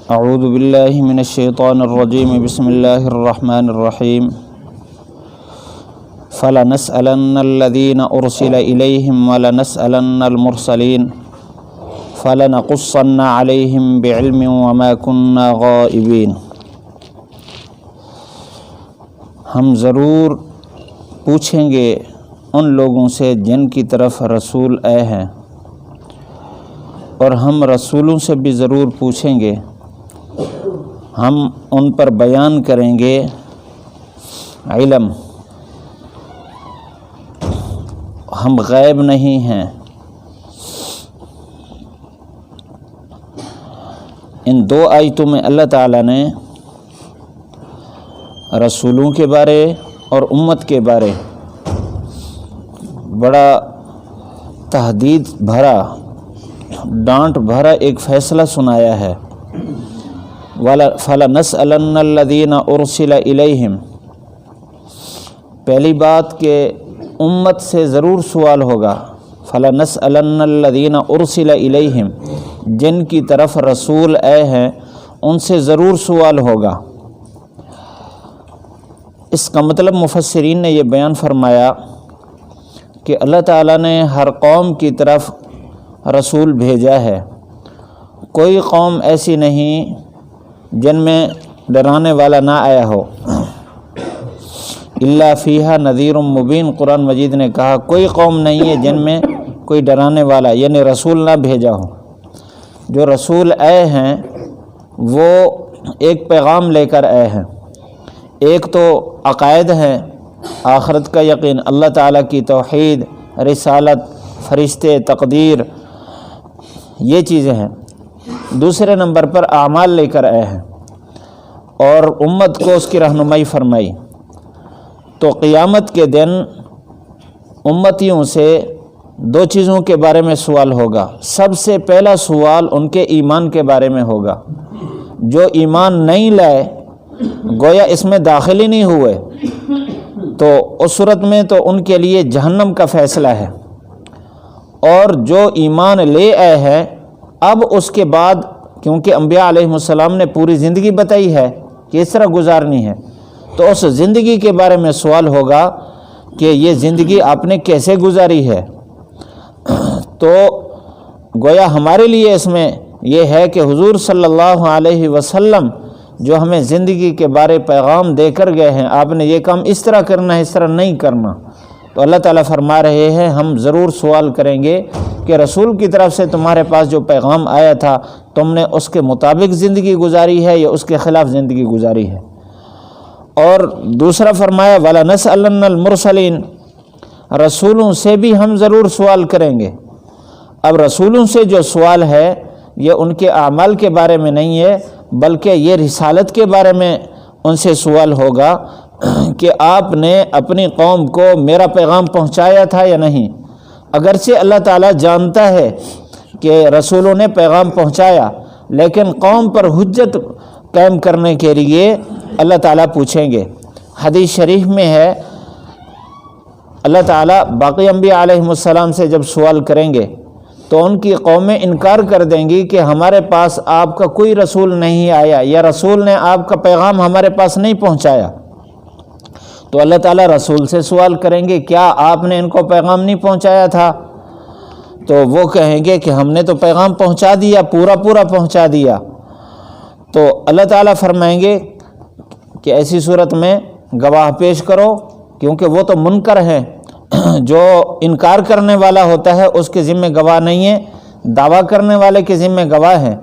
اعوذ باللہ من الشیطان الرجیم بسم اللہ الرحمن الرحیم فلنسألن الذین ارسل الیہم ولنسألن المرسلین فلنقصن علیہم بعلم وما کننا غائبین۔ ہم ضرور پوچھیں گے ان لوگوں سے جن کی طرف رسول آئے ہیں، اور ہم رسولوں سے بھی ضرور پوچھیں گے، ہم ان پر بیان کریں گے علم، ہم غائب نہیں ہیں۔ ان دو آیتوں میں اللہ تعالیٰ نے رسولوں کے بارے اور امت کے بارے بڑا تہدید بھرا، ڈانٹ بھرا ایک فیصلہ سنایا ہے۔ فَلَنَسْأَلَنَّ الَّذِينَ أُرْسِلَ إِلَيْهِمْ، پہلی بات کہ امت سے ضرور سوال ہوگا۔ فَلَنَسْأَلَنَّ الَّذِينَ أُرْسِلَ إِلَيْهِمْ، جن کی طرف رسول آئے ہیں ان سے ضرور سوال ہوگا۔ اس کا مطلب مفسرین نے یہ بیان فرمایا کہ اللہ تعالیٰ نے ہر قوم کی طرف رسول بھیجا ہے، کوئی قوم ایسی نہیں جن میں ڈرانے والا نہ آیا ہو۔ الا فیہا نذیر مبین، قرآن مجید نے کہا کوئی قوم نہیں ہے جن میں کوئی ڈرانے والا یعنی رسول نہ بھیجا ہو۔ جو رسول آئے ہیں وہ ایک پیغام لے کر آئے ہیں، ایک تو عقائد ہیں، آخرت کا یقین، اللہ تعالیٰ کی توحید، رسالت، فرشتے، تقدیر، یہ چیزیں ہیں۔ دوسرے نمبر پر اعمال لے کر آئے ہیں اور امت کو اس کی رہنمائی فرمائی۔ تو قیامت کے دن امتیوں سے دو چیزوں کے بارے میں سوال ہوگا۔ سب سے پہلا سوال ان کے ایمان کے بارے میں ہوگا۔ جو ایمان نہیں لائے، گویا اس میں داخل ہی نہیں ہوئے، تو اس صورت میں تو ان کے لیے جہنم کا فیصلہ ہے۔ اور جو ایمان لے آئے ہیں، اب اس کے بعد کیونکہ انبیاء علیہ السلام نے پوری زندگی بتائی ہے کہ اس طرح گزارنی ہے، تو اس زندگی کے بارے میں سوال ہوگا کہ یہ زندگی آپ نے کیسے گزاری ہے۔ تو گویا ہمارے لیے اس میں یہ ہے کہ حضور صلی اللہ علیہ وسلم جو ہمیں زندگی کے بارے پیغام دے کر گئے ہیں، آپ نے یہ کام اس طرح کرنا ہے، اس طرح نہیں کرنا۔ تو اللہ تعالیٰ فرما رہے ہیں ہم ضرور سوال کریں گے کہ رسول کی طرف سے تمہارے پاس جو پیغام آیا تھا، تم نے اس کے مطابق زندگی گزاری ہے یا اس کے خلاف زندگی گزاری ہے۔ اور دوسرا فرمایا وَلَنَسْأَلَنَّ الْمُرْسَلِينَ، رسولوں سے بھی ہم ضرور سوال کریں گے۔ اب رسولوں سے جو سوال ہے یہ ان کے اعمال کے بارے میں نہیں ہے، بلکہ یہ رسالت کے بارے میں ان سے سوال ہوگا کہ آپ نے اپنی قوم کو میرا پیغام پہنچایا تھا یا نہیں۔ اگرچہ اللہ تعالیٰ جانتا ہے کہ رسولوں نے پیغام پہنچایا، لیکن قوم پر حجت قائم کرنے کے لیے اللہ تعالیٰ پوچھیں گے۔ حدیث شریف میں ہے اللہ تعالیٰ باقی انبیاء علیہ السلام سے جب سوال کریں گے تو ان کی قومیں انکار کر دیں گی کہ ہمارے پاس آپ کا کوئی رسول نہیں آیا یا رسول نے آپ کا پیغام ہمارے پاس نہیں پہنچایا۔ تو اللہ تعالیٰ رسول سے سوال کریں گے کیا آپ نے ان کو پیغام نہیں پہنچایا تھا؟ تو وہ کہیں گے کہ ہم نے تو پیغام پہنچا دیا، پورا پہنچا دیا۔ تو اللہ تعالیٰ فرمائیں گے کہ ایسی صورت میں گواہ پیش کرو، کیونکہ وہ تو منکر ہیں، جو انکار کرنے والا ہوتا ہے اس کے ذمہ گواہ نہیں ہے، دعویٰ کرنے والے کے ذمہ گواہ ہیں۔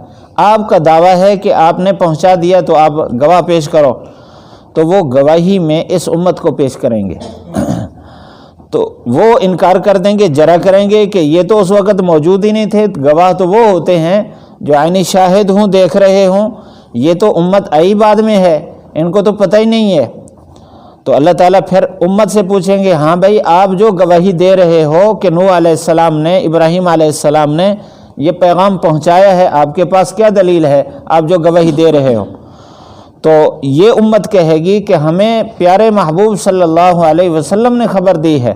آپ کا دعویٰ ہے کہ آپ نے پہنچا دیا تو آپ گواہ پیش کرو، تو وہ گواہی میں اس امت کو پیش کریں گے۔ تو وہ انکار کر دیں گے، جرا کریں گے کہ یہ تو اس وقت موجود ہی نہیں تھے۔ گواہ تو وہ ہوتے ہیں جو عینی شاہد ہوں، دیکھ رہے ہوں، یہ تو امت آئی بعد میں ہے، ان کو تو پتہ ہی نہیں ہے۔ تو اللہ تعالیٰ پھر امت سے پوچھیں گے ہاں بھائی آپ جو گواہی دے رہے ہو کہ نوح علیہ السلام نے، ابراہیم علیہ السلام نے یہ پیغام پہنچایا ہے، آپ کے پاس کیا دلیل ہے آپ جو گواہی دے رہے ہو؟ تو یہ امت کہے گی کہ ہمیں پیارے محبوب صلی اللہ علیہ وسلم نے خبر دی ہے،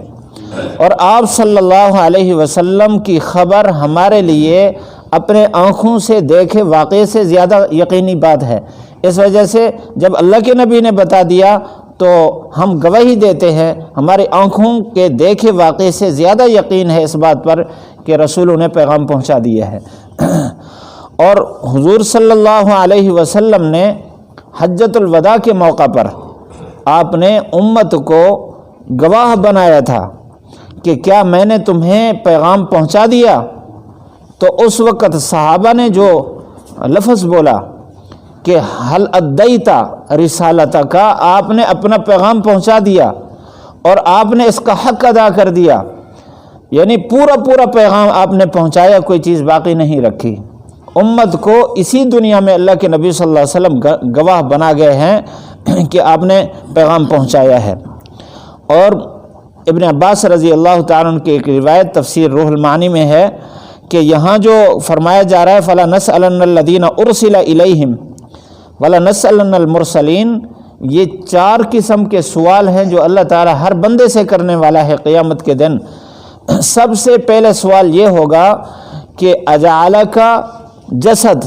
اور آپ صلی اللہ علیہ وسلم کی خبر ہمارے لیے اپنے آنکھوں سے دیکھے واقعے سے زیادہ یقینی بات ہے۔ اس وجہ سے جب اللہ کے نبی نے بتا دیا تو ہم گواہی دیتے ہیں، ہماری آنکھوں کے دیکھے واقعے سے زیادہ یقین ہے اس بات پر کہ رسولوں نے پیغام پہنچا دیا ہے۔ اور حضور صلی اللہ علیہ وسلم نے حجۃ الوداع کے موقع پر آپ نے امت کو گواہ بنایا تھا کہ کیا میں نے تمہیں پیغام پہنچا دیا؟ تو اس وقت صحابہ نے جو لفظ بولا کہ حل ادیت رسالتک، آپ نے اپنا پیغام پہنچا دیا اور آپ نے اس کا حق ادا کر دیا، یعنی پورا پیغام آپ نے پہنچایا، کوئی چیز باقی نہیں رکھی۔ امت کو اسی دنیا میں اللہ کے نبی صلی اللہ علیہ وسلم گواہ بنا گئے ہیں کہ آپ نے پیغام پہنچایا ہے۔ اور ابن عباس رضی اللہ تعالیٰ عنہ کی ایک روایت تفسیر روح المعانی میں ہے کہ یہاں جو فرمایا جا رہا ہے فَلَا نَسْأَلَنَّ الَّذِينَ أُرْسِلَ إِلَيْهِمْ وَلَا نَسْأَلَنَّ الْمُرْسَلِينَ، یہ 4 قسم کے سوال ہیں جو اللہ تعالیٰ ہر بندے سے کرنے والا ہے قیامت کے دن۔ سب سے پہلے سوال یہ ہوگا کہ اجعلک جسد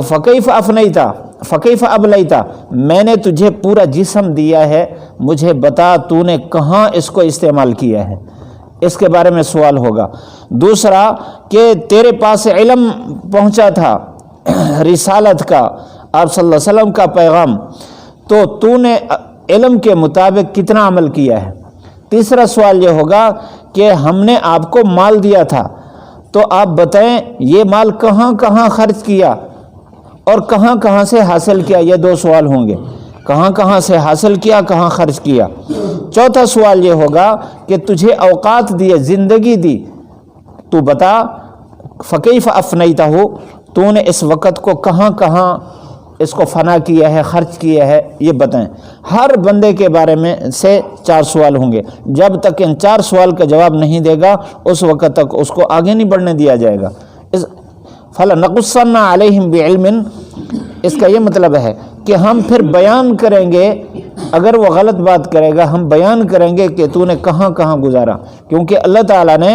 فکیف افنیتا فکیف ابلیتا، میں نے تجھے پورا جسم دیا ہے، مجھے بتا تو نے کہاں اس کو استعمال کیا ہے، اس کے بارے میں سوال ہوگا۔ دوسرا کہ تیرے پاس علم پہنچا تھا رسالت کا، آپ صلی اللہ علیہ وسلم کا پیغام، تو نے علم کے مطابق کتنا عمل کیا ہے۔ تیسرا سوال یہ ہوگا کہ ہم نے آپ کو مال دیا تھا تو آپ بتائیں یہ مال کہاں کہاں خرچ کیا اور کہاں کہاں سے حاصل کیا۔ یہ 2 سوال ہوں گے، کہاں کہاں سے حاصل کیا، کہاں خرچ کیا۔ چوتھا سوال یہ ہوگا کہ تجھے اوقات دیے، زندگی دی، تو بتا فکیف افنیتہ، تو نے اس وقت کو کہاں کہاں اس کو فنا کیا ہے، خرچ کیا ہے، یہ بتائیں۔ ہر بندے کے بارے میں سے 4 سوال ہوں گے۔ جب تک ان 4 سوال کا جواب نہیں دے گا اس وقت تک اس کو آگے نہیں بڑھنے دیا جائے گا۔ فَلَنَقُصَّنَّ عَلَيْهِمْ بِعِلْمٍ، اس کا یہ مطلب ہے کہ ہم پھر بیان کریں گے، اگر وہ غلط بات کرے گا ہم بیان کریں گے کہ تو نے کہاں کہاں گزارا، کیونکہ اللہ تعالیٰ نے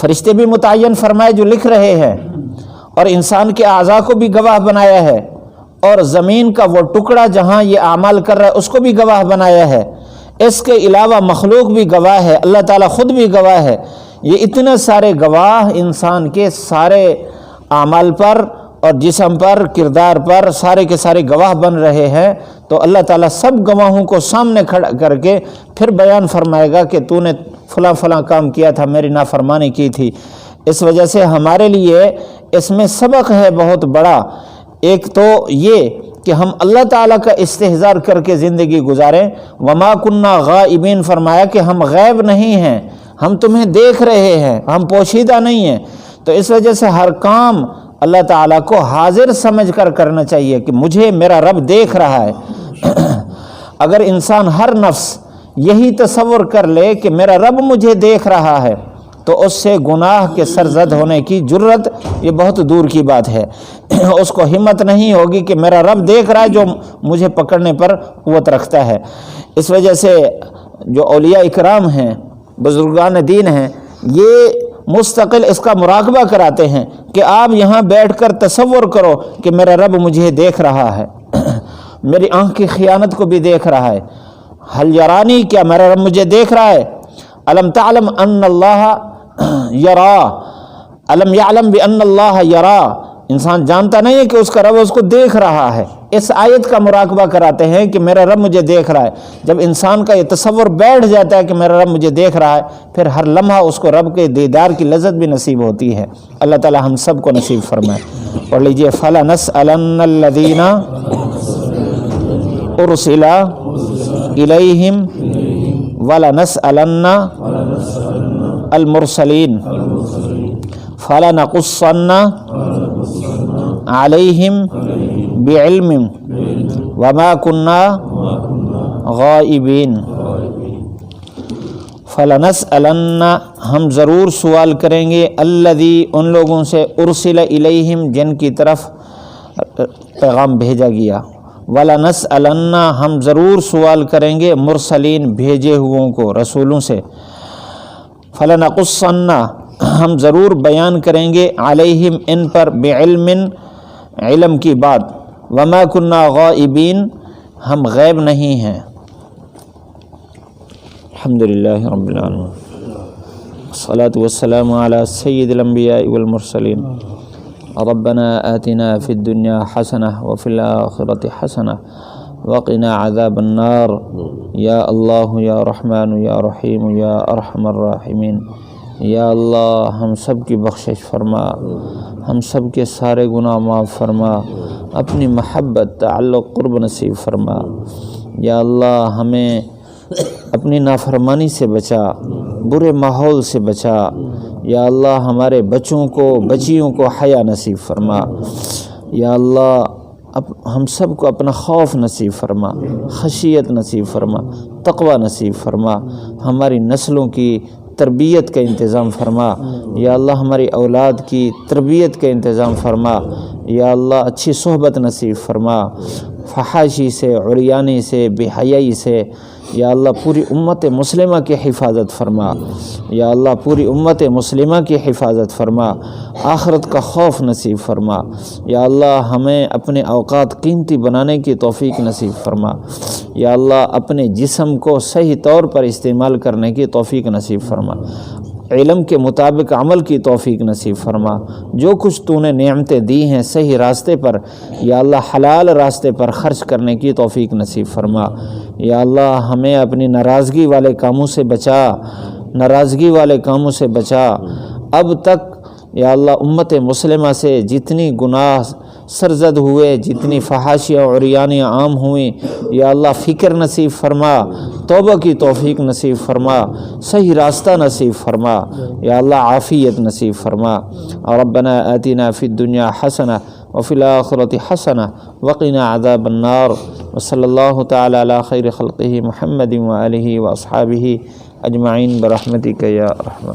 فرشتے بھی متعین فرمائے جو لکھ رہے ہیں، اور انسان کے اعضاء کو بھی گواہ بنایا ہے، اور زمین کا وہ ٹکڑا جہاں یہ اعمال کر رہا ہے اس کو بھی گواہ بنایا ہے۔ اس کے علاوہ مخلوق بھی گواہ ہے، اللہ تعالیٰ خود بھی گواہ ہے۔ یہ اتنے سارے گواہ انسان کے سارے اعمال پر اور جسم پر، کردار پر، سارے کے سارے گواہ بن رہے ہیں، تو اللہ تعالیٰ سب گواہوں کو سامنے کھڑا کر کے پھر بیان فرمائے گا کہ تو نے فلاں فلاں کام کیا تھا، میری نافرمانی کی تھی۔ اس وجہ سے ہمارے لیے اس میں سبق ہے بہت بڑا۔ ایک تو یہ کہ ہم اللہ تعالیٰ کا استحضار کر کے زندگی گزاریں۔ وما کننا غائبین، فرمایا کہ ہم غیب نہیں ہیں، ہم تمہیں دیکھ رہے ہیں، ہم پوشیدہ نہیں ہیں۔ تو اس وجہ سے ہر کام اللہ تعالیٰ کو حاضر سمجھ کر کرنا چاہیے کہ مجھے میرا رب دیکھ رہا ہے۔ اگر انسان ہر نفس یہی تصور کر لے کہ میرا رب مجھے دیکھ رہا ہے تو اس سے گناہ کے سرزد ہونے کی جرت یہ بہت دور کی بات ہے۔ اس کو ہمت نہیں ہوگی کہ میرا رب دیکھ رہا ہے جو مجھے پکڑنے پر قوت رکھتا ہے۔ اس وجہ سے جو اولیاء اکرام ہیں، بزرگان دین ہیں، یہ مستقل اس کا مراقبہ کراتے ہیں کہ آپ یہاں بیٹھ کر تصور کرو کہ میرا رب مجھے دیکھ رہا ہے، میری آنکھ کی خیانت کو بھی دیکھ رہا ہے۔ حل یرانی، کیا میرا رب مجھے دیکھ رہا ہے؟ الم تعلم ان اللہ یرا، الم یعلم بان اللہ یرا، انسان جانتا نہیں ہے کہ اس کا رب اس کو دیکھ رہا ہے۔ اس آیت کا مراقبہ کراتے ہیں کہ میرا رب مجھے دیکھ رہا ہے۔ جب انسان کا یہ تصور بیٹھ جاتا ہے کہ میرا رب مجھے دیکھ رہا ہے، پھر ہر لمحہ اس کو رب کے دیدار کی لذت بھی نصیب ہوتی ہے۔ اللہ تعالی ہم سب کو نصیب فرمائے۔ پڑھ لیجئے فَلَنَسْأَلَنَّ الَّذِينَ أُرْسِلَ إِلَيْهِمْ وَلَنَسْأَلَنَّ الْمُرْسَلِينَ فَلَنَقُصَّنَّ عَلَيْهِمْ بِعِلْمٍ وَمَا كُنَّا غَائِبِينَ۔ فَلَنَسْأَلَنَّ، ہم ضرور سوال کریں گے، الذی، ان لوگوں سے، ارسل الیہم، جن کی طرف پیغام بھیجا گیا، وَلَنَسْأَلَنَّ، ہم ضرور سوال کریں گے مرسلین، بھیجے ہوئوں کو، رسولوں سے، فَلَنَقُصَّنَّ، ہم ضرور بیان کریں گے علیہم ان پر بعلم علم کی بات، وما کننا غائبین ہم غیب نہیں ہیں۔ الحمدللہ رب العالمین، الصلاۃ والسلام علی سید الانبیاء والمرسلین، ربنا آتنا فی الدنیا حسنہ وفی الآخرۃ حسنہ وقنا عذاب النار، یا اللہ یا رحمن یا رحیم یا ارحم الراحمین۔ یا اللہ ہم سب کی بخشش فرما، ہم سب کے سارے گناہ معاف فرما، اپنی محبت تعلق قرب نصیب فرما۔ یا اللہ ہمیں اپنی نافرمانی سے بچا، برے ماحول سے بچا۔ یا اللہ ہمارے بچوں کو بچیوں کو حیا نصیب فرما۔ یا اللہ ہم سب کو اپنا خوف نصیب فرما، خشیت نصیب فرما، تقوی نصیب فرما۔ ہماری نسلوں کی تربیت کا انتظام فرما۔ یا اللہ ہماری اولاد کی تربیت کا انتظام فرما۔ یا اللہ اچھی صحبت نصیب فرما، فحاشی سے، عریانی سے، بے حیائی سے۔ یا اللہ پوری امت مسلمہ کی حفاظت فرما۔ یا اللہ پوری امت مسلمہ کی حفاظت فرما، آخرت کا خوف نصیب فرما۔ یا اللہ ہمیں اپنے اوقات قیمتی بنانے کی توفیق نصیب فرما۔ یا اللہ اپنے جسم کو صحیح طور پر استعمال کرنے کی توفیق نصیب فرما، علم کے مطابق عمل کی توفیق نصیب فرما۔ جو کچھ تو نے نعمتیں دی ہیں صحیح راستے پر، یا اللہ حلال راستے پر خرچ کرنے کی توفیق نصیب فرما۔ یا اللہ ہمیں اپنی ناراضگی والے کاموں سے بچا، ناراضگی والے کاموں سے بچا۔ اب تک یا اللہ امت مسلمہ سے جتنی گناہ سرزد ہوئے، جتنی فحاشیاں اور عریانیاں عام ہوئیں، یا اللہ فکر نصیب فرما، توبہ کی توفیق نصیب فرما، صحیح راستہ نصیب فرما۔ یا اللہ عافیت نصیب فرما۔ ربنا آتنا فی الدنیا حسنہ وفی الآخرۃ حسنہ وقنا عذاب النار، وصلی اللہ تعالی علی خیر خلقہ محمد وآلہ واصحابہ اجمعین برحمتک یا ارحم۔